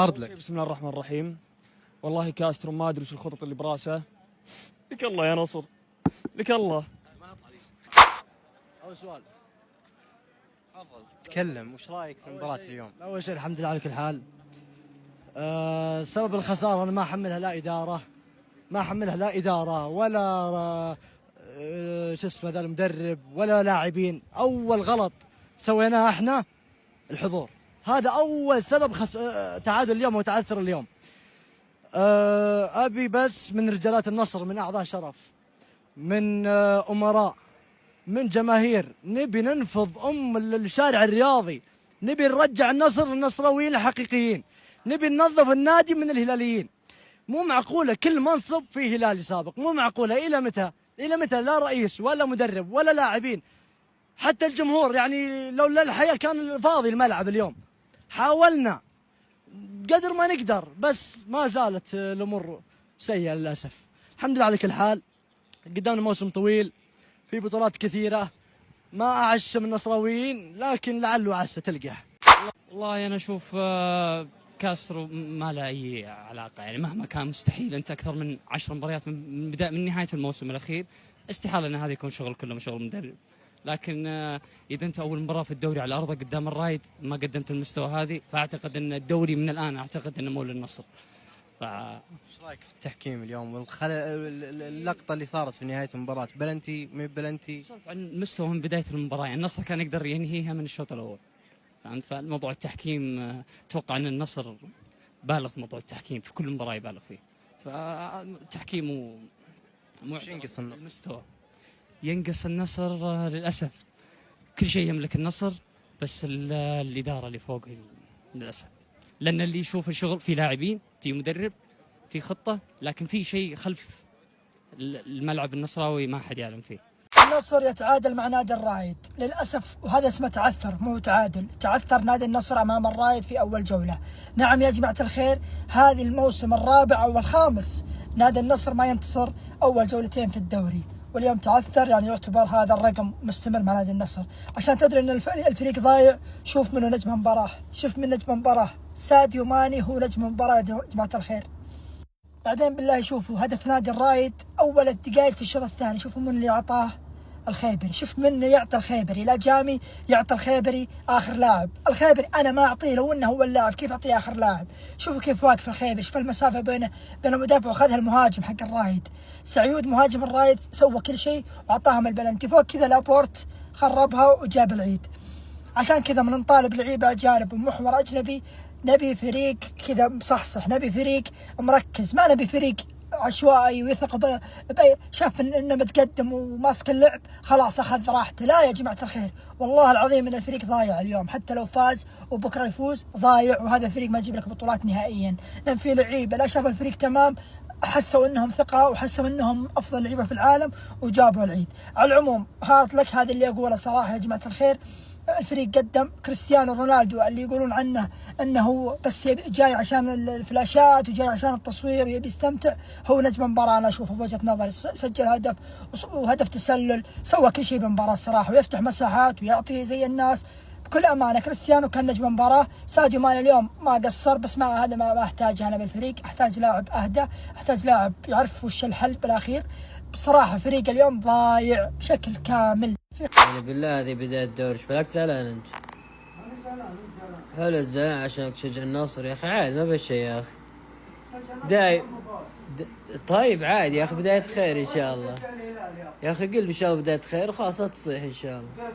عرض لك. بسم الله الرحمن الرحيم. والله كاسترو ما ادري وش الخطط اللي براسه. لك الله يا نصر، لك الله. اول سؤال، تفضل تكلم، وش رايك في مباراة اليوم؟ اول شيء الحمد لله على كل حال. سبب الخساره انا ما احملها لا اداره، ما احملها لا اداره ولا شو اسمه ذا المدرب ولا لاعبين. اول غلط سويناه احنا الحضور، هذا اول سبب تعادل اليوم وتعثر اليوم. ابي بس من رجالات النصر، من اعضاء شرف، من امراء، من جماهير، نبي ننفض الشارع الرياضي، نبي نرجع النصر للنصراويين الحقيقيين، نبي ننظف النادي من الهلاليين. مو معقوله كل منصب فيه هلالي سابق، مو معقوله. الى متى؟ الى متى لا رئيس ولا مدرب ولا لاعبين؟ حتى الجمهور يعني لولا الحياه كان فاضي الملعب اليوم. حاولنا قدر ما نقدر بس ما زالت الامور سيئه للاسف. الحمد لله على كل حال، قدامنا موسم طويل في بطولات كثيره، ما اعش من النصراويين لكن لعله عسى تلقح. والله انا اشوف كاسترو ما له اي علاقه، يعني مهما كان مستحيل انت اكثر من 10 مباريات من نهايه الموسم الاخير، استحاله ان هذا يكون شغل كله شغل مدرب. لكن اذا انت اول مباراه في الدوري على ارضك قدام الرايد ما قدمت المستوى هذه، فاعتقد ان الدوري من الان اعتقد انه مو للنصر. وش رايك في التحكيم اليوم اللقطه اللي صارت في نهايه المباراه؟ بلنتي مي بلنتي؟ سولف عن المستوى من بدايه المباراه، يعني النصر كان يقدر ينهيها من الشوط الاول. فهمت؟ فالموضوع التحكيم اتوقع ان النصر بالغ في موضوع التحكيم، في كل مباراه يبالغ فيه. فالتحكيم مو ينقص النصر المستوى، ينقص النصر للاسف. كل شيء يملك النصر بس الاداره اللي فوق للاسف، لان اللي يشوف الشغل في لاعبين، في مدرب، في خطه، لكن في شيء خلف الملعب النصراوي ما حد يعلم فيه. النصر يتعادل مع نادي الرايد للأسف، وهذا اسمه تعثر مو تعادل. تعثر نادي النصر أمام الرايد في أول جولة. نعم يا جماعة الخير، هذه الموسم الرابع أو الخامس نادي النصر ما ينتصر أول جولتين في الدوري، واليوم تعثر، يعني يعتبر هذا الرقم مستمر مع نادي النصر. عشان تدري أن الفريق ضايع، شوف منه نجم المباراة، شوف من نجم المباراة ساديو ماني هو نجم المباراة يا جماعة الخير. بعدين بالله شوفوا هدف نادي الرايد أول الدقائق في الشوط الثاني، شوفوا من اللي أعطاه الخيبري، شوف منه يعطي الخيبري، لا جامي يعطي الخيبري آخر لاعب. الخيبري أنا ما أعطيه لو إنه هو اللاعب، كيف أعطيه آخر لاعب؟ شوفوا كيف واقف الخيبري، شوف المسافة بين المدافع وخذها المهاجم حق الرايد. سعيود مهاجم الرايد سوى كل شيء وأعطاهم البلنتي، فوق كذا لابورت خربها وجاب العيد. عشان كذا من نطالب لعيبة أجانب ومحور أجنبي، نبي فريق كذا مصحصح، نبي فريق مركز، ما نبي فريق عشوائي ويثق شاف انه متقدم وماسك اللعب خلاص اخذ راحته. لا يا جماعه الخير، والله العظيم ان الفريق ضايع اليوم، حتى لو فاز وبكره يفوز ضايع، وهذا الفريق ما يجيب لك بطولات نهائيا. لان في لعيبه لا شافوا الفريق تمام، حسوا انهم ثقه وحسوا انهم افضل لعيبه في العالم وجابوا العيد. على العموم هارت لك، هذا اللي اقوله صراحه يا جماعه الخير. الفريق قدم كريستيانو رونالدو اللي يقولون عنه انه بس جاي عشان الفلاشات وجاي عشان التصوير ويبي يستمتع، هو نجم المباراه. انا اشوفه بوجهه نظري، سجل هدف وهدف تسلل، سوى كل شيء بالمباراه الصراحه، ويفتح مساحات ويعطي زي الناس. بكل امانه كريستيانو كان نجم المباراه. ساديو ماني اليوم ما قصر، بس ما هذا ما احتاجه انا بالفريق، احتاج لاعب اهدى، احتاج لاعب يعرف وش الحل بالاخير. بصراحه فريق اليوم ضايع بشكل كامل. يعني بالله هذه بداية الدوري، ايش بالك زعلان انت؟ حلو الزعلان عشانك تشجع النصر يا اخي، عاد ما بشي يا اخي. طيب عادي يا اخي، بداية خير ان شاء الله يا اخي، قل ان شاء الله بداية خير وخلاص لا تصيح ان شاء الله.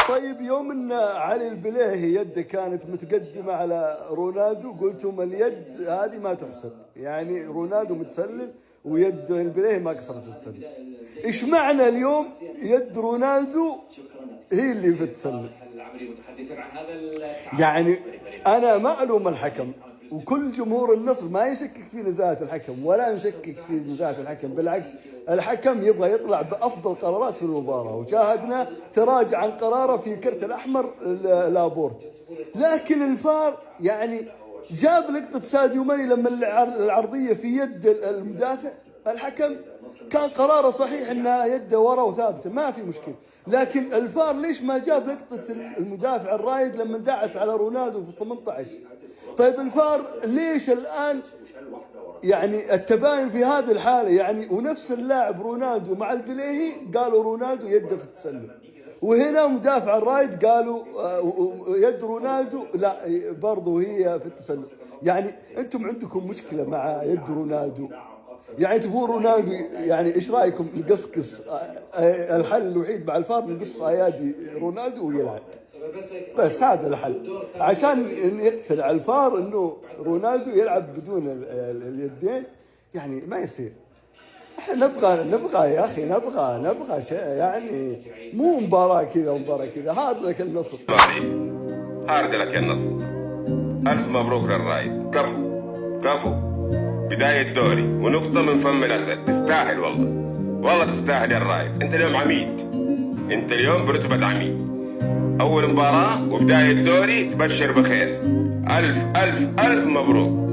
طيب يوم ان علي البليهي يده كانت متقدمه على رونالدو قلتم اليد هذه ما تحسب، يعني رونالدو متسلل ويد البليهي ما قصرت تتسلل. ايش معنى اليوم يد رونالدو هي اللي بتسلل؟ يعني انا ما الوم الحكم، وكل جمهور النصر ما يشكك في نزاهة الحكم ولا نشكك في نزاهة الحكم، بالعكس الحكم يبغى يطلع بأفضل قرارات في المباراة، وشاهدنا تراجع عن قراره في كرت الأحمر لابورت. لكن الفار يعني جاب لقطة ساديو ماني لما العرضية في يد المدافع، الحكم كان قراره صحيح انها يده ورا وثابته ما في مشكله، لكن الفار ليش ما جاب لقطة المدافع الرايد لما دعس على رونالدو في 18؟ طيب الفار ليش الآن يعني التباين في هذه الحالة؟ يعني ونفس اللاعب رونالدو مع البليهي قالوا رونالدو يده في التسلل، وهنا مدافع الرايد قالوا يد رونالدو لا برضو هي في التسلل. يعني أنتم عندكم مشكلة مع يد رونالدو، يعني تقول رونالدو، يعني إيش رأيكم نقصقص الحل الوحيد مع الفار نقص أيادي رونالدو ويلعب، بس هذا الحل عشان يقتنع الفار انه رونالدو يلعب بدون اليدين. يعني ما يصير. احنا نبغى يا اخي، نبغى شيء، يعني مو مباراة كذا ومباراة كذا. هارد لك النصر، هارد لك النصر. الف مبروك للرايد، كفو بداية دوري ونقطة من فم الاسد. تستاهل والله تستاهل يا الرايد. انت اليوم عميد، انت اليوم برتبة عميد. أول مباراة وبداية دوري، تبشر بخير. ألف مبروك.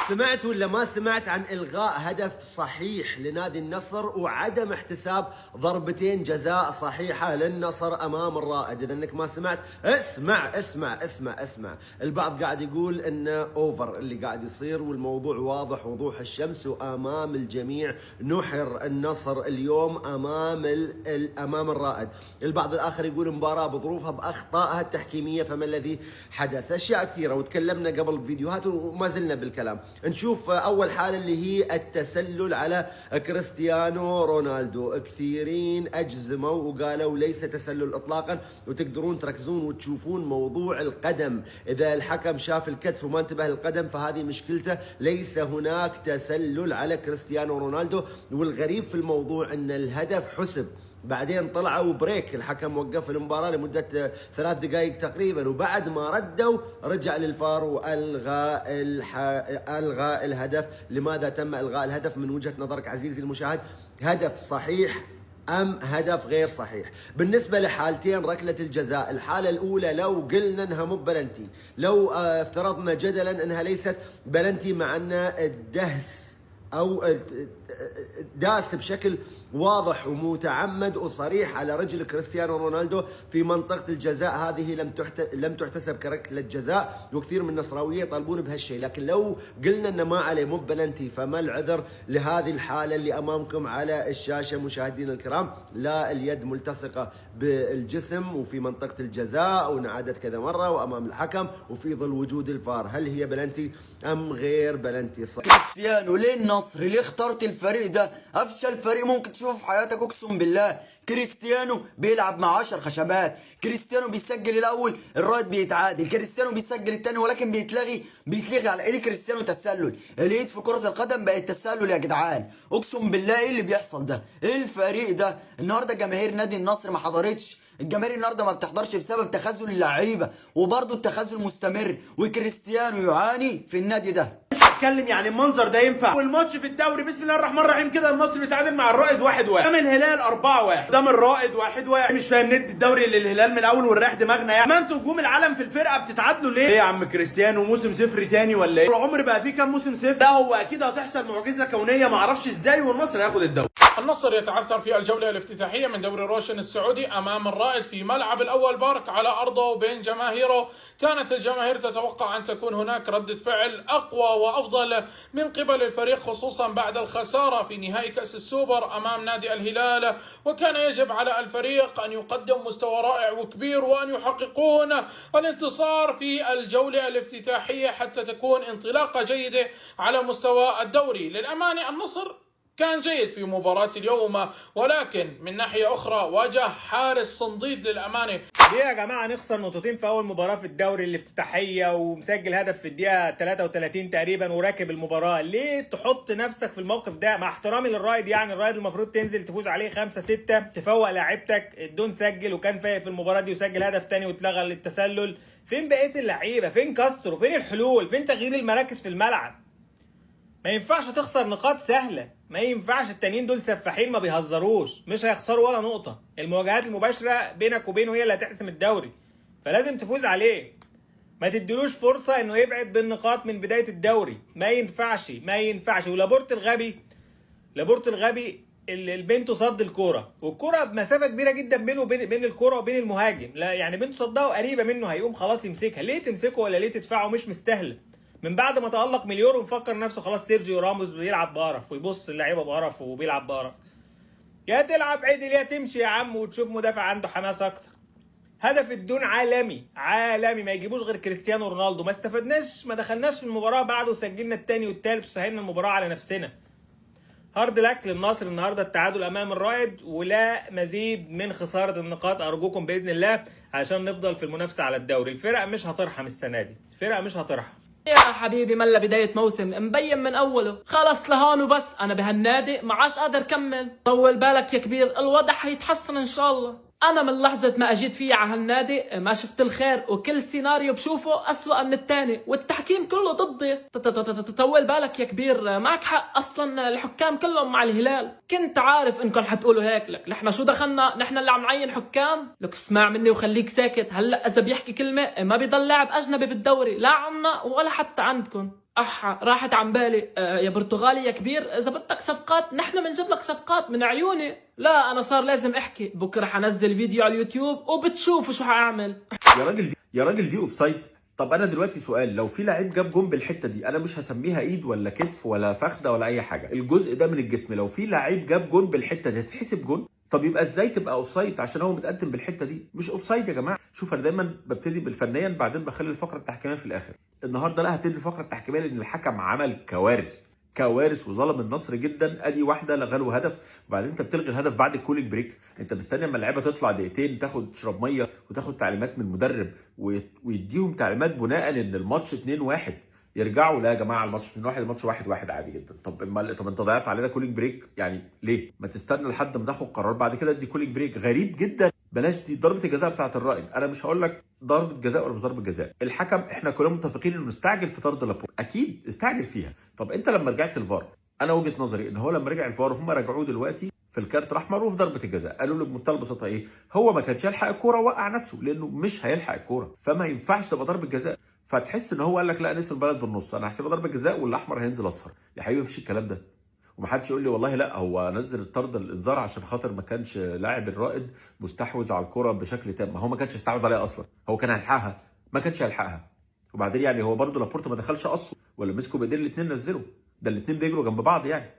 سمعت ولا ما سمعت عن إلغاء هدف صحيح لنادي النصر وعدم احتساب ضربتين جزاء صحيحة للنصر أمام الرائد؟ إذا أنك ما سمعت اسمع. البعض قاعد يقول إنه أوفر اللي قاعد يصير، والموضوع واضح وضوح الشمس وأمام الجميع. نحر النصر اليوم أمام الرائد. البعض الآخر يقول مباراة بظروفها بأخطائها التحكيمية، فما الذي حدث؟ أشياء كثيرة وتكلمنا قبل بفيديوهات وما زلنا بالكلام. نشوف أول حالة اللي هي التسلل على كريستيانو رونالدو. كثيرين أجزموا وقالوا ليس تسلل إطلاقا، وتقدرون تركزون وتشوفون موضوع القدم. إذا الحكم شاف الكتف وما انتبه للقدم فهذه مشكلته، ليس هناك تسلل على كريستيانو رونالدو. والغريب في الموضوع أن الهدف حسب، بعدين طلعوا بريك، الحكم وقف المباراة لمدة 3 دقائق تقريبا، وبعد ما ردوا رجع للفار وألغى الهدف. لماذا تم إلغاء الهدف من وجهة نظرك عزيزي المشاهد؟ هدف صحيح أم هدف غير صحيح؟ بالنسبة لحالتين ركلة الجزاء، الحالة الأولى لو قلنا أنها مو بلنتي، لو افترضنا جدلا أنها ليست بلنتي مع أن الدهس أو داس بشكل واضح ومتعمد وصريح على رجل كريستيانو رونالدو في منطقة الجزاء، هذه لم تحتسب كركلة جزاء، وكثير من النصراوية يطالبون بهالشيء. لكن لو قلنا انه ما عليه مو بلنتي، فما العذر لهذه الحالة اللي امامكم على الشاشة مشاهدينا الكرام؟ لا، اليد ملتصقة بالجسم وفي منطقة الجزاء ونعادت كذا مرة وامام الحكم وفي ظل وجود الفار. هل هي بلنتي ام غير بلنتي؟ كريستيانو ليه النصر؟ ليه اخترت الفريق ده؟ افشل فريق ممكن تشوفه في حياتك اقسم بالله. كريستيانو بيلعب مع 10 خشبات، كريستيانو بيسجل الاول الرايد بيتعادل، كريستيانو بيسجل الثاني ولكن بيتلغي على ايد كريستيانو تسلل. الايد في كرة القدم بقت تسلل يا جدعان، اقسم بالله. ايه اللي بيحصل ده؟ ايه الفريق ده؟ النهارده جماهير نادي النصر ما حضرتش، الجماهير النهارده ما بتحضرش بسبب تخاذل اللعيبه، وبرضه التخاذل مستمر، وكريستيانو يعاني في النادي ده. اتكلم يعني المنظر ده ينفع؟ والماتش في الدوري بسم الله الرحمن الرحيم كده النصر بيتعادل مع الرائد 1-1، قدام الهلال 4-1، قدام الرائد 1-1. مش فاهم ندي الدوري للهلال من الاول ونريح دماغنا يعني؟ ما انتوا نجوم العالم في الفرقه بتتعادلوا ليه؟ ايه يا عم كريستيانو موسم صفر تاني ولا ايه؟ العمر بقى فيه كام موسم صفر؟ لا هو اكيد هتحصل معجزه كونيه ما اعرفش ازاي والنصر هياخد الدوري. النصر يتعثر في الجولة الافتتاحية من دوري روشن السعودي أمام الرائد في ملعب الأول بارك على أرضه وبين جماهيره. كانت الجماهير تتوقع أن تكون هناك ردة فعل أقوى وأفضل من قبل الفريق، خصوصا بعد الخسارة في نهائي كأس السوبر أمام نادي الهلال، وكان يجب على الفريق أن يقدم مستوى رائع وكبير وأن يحققون الانتصار في الجولة الافتتاحية حتى تكون انطلاقة جيدة على مستوى الدوري. للأمانة النصر كان جيد في مباراة اليوم، ولكن من ناحية أخرى واجه حارس صنديد للأمانة. ليه يا جماعة نخسر نقطتين في أول مباراة في الدوري الافتتاحية ومسجل هدف في الدقيقة 33 تقريبا وراكب المباراة؟ ليه تحط نفسك في الموقف ده؟ مع احترامي للرايد، يعني الرايد المفروض تنزل تفوز عليه 5-6، تفوق لاعيبتك. الدون سجل وكان فايق في المباراة دي وسجل هدف تاني واتلغى للتسلل. فين بقية اللعيبة؟ فين كاسترو؟ فين الحلول؟ فين تغيير المراكز في الملعب؟ ما ينفعش تخسر نقاط سهلة، ما ينفعش. التانيين دول سفاحين ما بيهزروش، مش هيخسروا ولا نقطة. المواجهات المباشرة بينك وبينه هي اللي هتحسم الدوري، فلازم تفوز عليه. ما تديلوش فرصة انه يبعد بالنقاط من بداية الدوري. ما ينفعش. ولابورت الغبي البنت صد الكورة، والكورة بمسافة كبيرة جدا بينه وبين الكورة وبين المهاجم. لا يعني بنت صدها وقريبة منه، هيقوم خلاص يمسكها. ليه تمسكه ولا ليه تدفعه؟ مش مستاهلة. من بعد ما تألق من اليورو مفكر نفسه خلاص سيرجيو راموس بيلعب بقرف ويبص اللعيبه بقرف وبيلعب بقرف. يا تلعب عدل يا تمشي يا عم وتشوف مدافع عنده حماس اكتر. هدف الدون عالمي عالمي، ما يجيبوش غير كريستيانو رونالدو. ما استفدناش، ما دخلناش في المباراه بعده وسجلنا الثاني والثالث وسهلنا المباراه على نفسنا. هارد لك للنصر النهارده التعادل امام الرائد ولا مزيد من خساره النقاط ارجوكم باذن الله عشان نفضل في المنافسه على الدوري. الفرق مش هترحم السنه دي، الفرق مش هترحم. يا حبيبي ملا بداية موسم مبين من أوله، خلص لهون وبس. أنا بهالنادي ما عادش قادر كمل. طول بالك يا كبير، الوضع هيتحسن إن شاء الله. أنا من لحظة ما أجيت فيه على هالنادي ما شفت الخير، وكل سيناريو بشوفه أسوأ من التاني، والتحكيم كله ضدي. طول بالك يا كبير، معك حق. أصلا الحكام كلهم مع الهلال. كنت عارف إنكم حتقولوا هيك. لك نحن شو دخلنا؟ نحن اللي عم نعين حكام؟ لك اسمع مني وخليك ساكت. هلا إذا بيحكي كلمة ما بيضل لاعب أجنبي بالدوري، لا عنا ولا حتى عندكم. راحت عن بالي. يا برتغالي يا كبير، اذا بدك صفقات نحن بنجيب لك صفقات من عيوني. لا انا صار لازم احكي. بكره حنزل فيديو على اليوتيوب وبتشوفوا شو حاعمل. يا راجل دي اوفسايد. طب انا دلوقتي سؤال، لو في لعيب جاب جون بالحته دي انا مش هسميها ايد ولا كتف ولا فخده ولا اي حاجه، الجزء ده من الجسم لو في لعيب جاب جون بالحته دي هتتحسب جون؟ طب يبقى ازاي تبقى اوفسايد عشان هو متقدم بالحته دي؟ مش اوفسايد يا جماعه. شوف انا دايما ببتدي بالفنيا بعدين بخلي الفقره التحكيميه في الاخر. النهارده لا هبتدي الفقره التحكيميه لان الحكم عمل كوارث وظلم النصر جدا. ادي واحده لغاله هدف وبعدين انت بتلغي الهدف بعد الكولينج بريك. انت مستني اما اللعيبه تطلع دقيقتين تاخد تشرب ميه وتاخد تعليمات من المدرب ويديهم تعليمات بناء ان الماتش 2-1 يرجعوا. لا يا جماعه الماتش 2-1، الماتش 1-1 عادي جدا. طب انت ضيعت علينا كولينج بريك يعني ليه؟ ما تستنى لحد ما تاخد قرار بعد كده ادي كولينج بريك. غريب جدا. بلاش دي ضربه الجزاء بتاعه الرائد. انا مش هقول لك ضربه جزاء ولا مش ضربه جزاء. الحكم احنا كلنا متفقين انه استعجل في طرد لابورت، اكيد استعجل فيها. طب انت لما رجعت الفار، انا وجهه نظري ان هو لما رجع الفار هم رجعوه دلوقتي في الكارت الاحمر وفي ضربه الجزاء، قالوا له بمنتهى البساطه ايه؟ هو ما كانش يلحق الكوره وقع نفسه لانه مش هيلحق الكوره، فما ينفعش تبقى ضربه جزاء. فتحس ان هو قال لك لا نسيب البلد بالنص، انا هحسبها ضربه جزاء والاحمر هينزل اصفر. يا حبيبي مفيش الكلام ده. ومحدش يقول لي والله لا هو نزل الطرد الانذار عشان خاطر ما كانش لاعب الرائد مستحوذ على الكوره بشكل تام. ما هو ما كانش يستحوذ عليها اصلا، هو كان هيلحقها ما كانش هيلحقها. وبعدين يعني هو برده لابورت ما دخلش اصلا ولا مسكوا بايدين الاثنين نزلوا، ده الاثنين بيجروا جنب بعض. يعني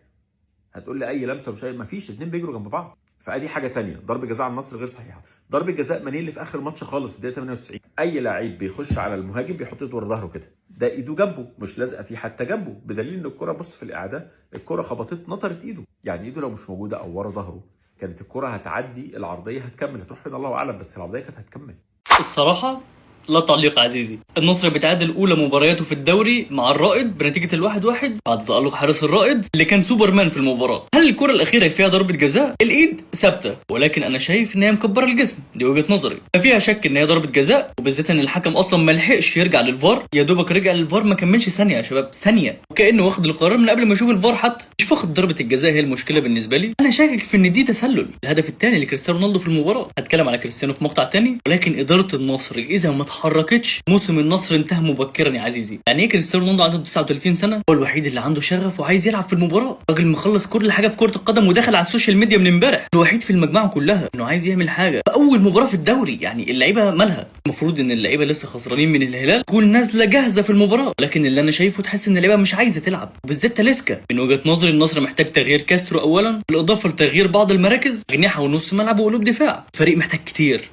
هتقول لي اي لمسه مش ما فيش، الاثنين بيجروا جنب بعض. فادي حاجه ثانيه. ضربه جزاء على النصر غير صحيحه. ضربه جزاء ماني اللي في اخر الماتش خالص في الدقيقه 98. اي لعيب بيخش على المهاجم بيحط ايده ورا ظهره كده، ده ايده جنبه مش لازقه فيه حتى جنبه، بدليل ان الكره بص في الاعاده الكره خبطت نطرت ايده. يعني ايده لو مش موجوده او ورا ظهره كانت الكره هتعدي العرضيه هتكمل، هتروح فين الله اعلم، بس العرضيه كانت هتكمل. الصراحه لا تعليق عزيزي. النصر بيتعادل اولى مبارياته في الدوري مع الرائد بنتيجه 1-1 بعد تالق حارس الرائد اللي كان سوبرمان في المباراه. هل الكره الاخيره فيها ضربه جزاء؟ الايد ثابته ولكن انا شايف ان هي مكبره الجسم، دي وجهه نظري. ففيها شك ان هي ضربه جزاء، وبالذات ان الحكم اصلا ما لحقش يرجع للفار، يا دوبك رجع للفار ما كملش ثانيه يا شباب، ثانيه، وكانه واخد القرار من قبل ما يشوف الفار حتى. مش واخد ضربه الجزاء هي المشكله بالنسبه لي. انا شاكك في ان دي تسلل. الهدف الثاني لكريستيانو رونالدو في المباراه، هتكلم على كريستيانو في مقطع ثاني، ولكن اداره النصر اذا ما اتحركتش موسم النصر انتهى مبكرا يا عزيزي. يعني ايه كريستيانو رونالدو عنده 39 سنه هو الوحيد اللي عنده شغف وعايز يلعب في المباراه، راجل مخلص كل حاجه في كره القدم وداخل على السوشيال ميديا من امبارح، الوحيد في المجموعه كلها انه عايز يعمل حاجه في اول مباراه في الدوري. يعني اللعيبه مالها؟ المفروض ان اللعيبه لسه خسرانين من الهلال تكون نازله جاهزه في المباراه، لكن اللي انا شايفه تحس ان اللعيبه مش عايزه تلعب، وبالذات تاليسكا. من وجهه نظري النصر محتاج تغيير كاسترو اولا، بالاضافه لتغيير بعض المراكز، اجنحه ونص ملعب وقلوب دفاع. فريق محتاج كتير.